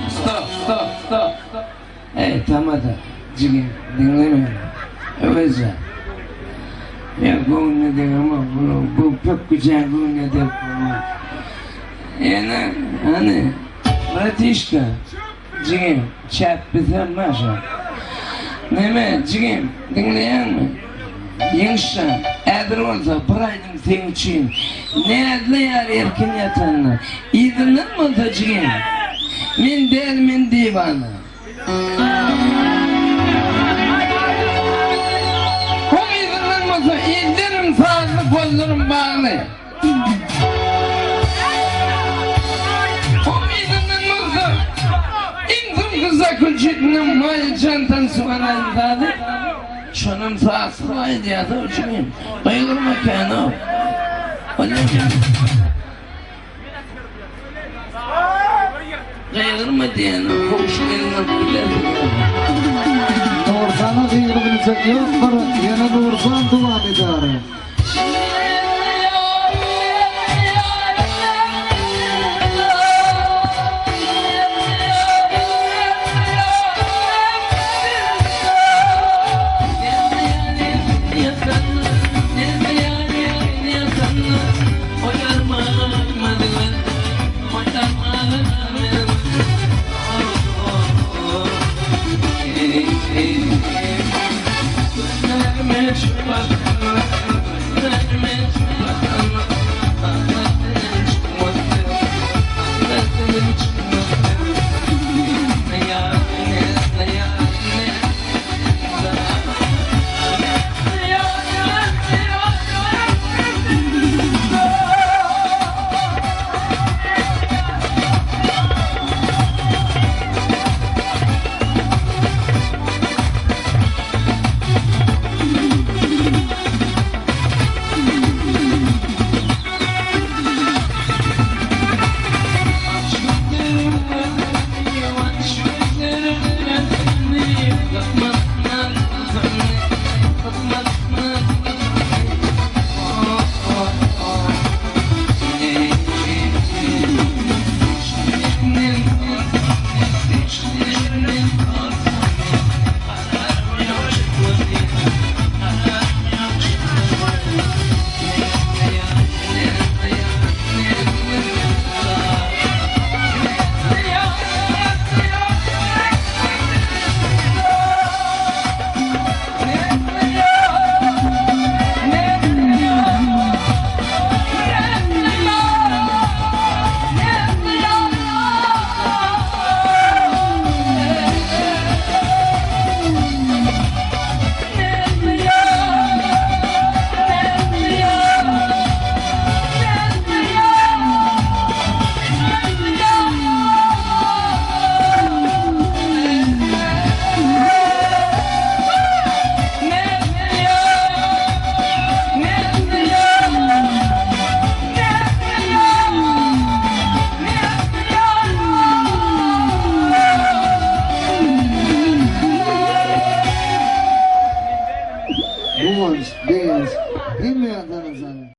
Stop. Hey tamam da cigim dinleme. Öyleyse. Ya bu ne diyor ama bu çok güzel bu ne diyor ama. Yani hani Latişka cigim chat biten maşa. Neme cigim dinleyen mi? Yengişen edir olsa bir ayın senin için ne edler erken yatanlar idinin mi da cigim? Min der min divanı. Kom idinin olsa iddinim sağlık kollarım bağlı. Kom idinin olsa intim kıza külçetinin mali çantan suvanayım sağlık. Şunun sağ sıkaydı ya da uçmayayım. Bayılırma kendi o. Öyle mi? Bayılırma diyen o. Komşularına bilerdi ya. Doğursana kıyırılacak yok. Yana doğursan duvar eder.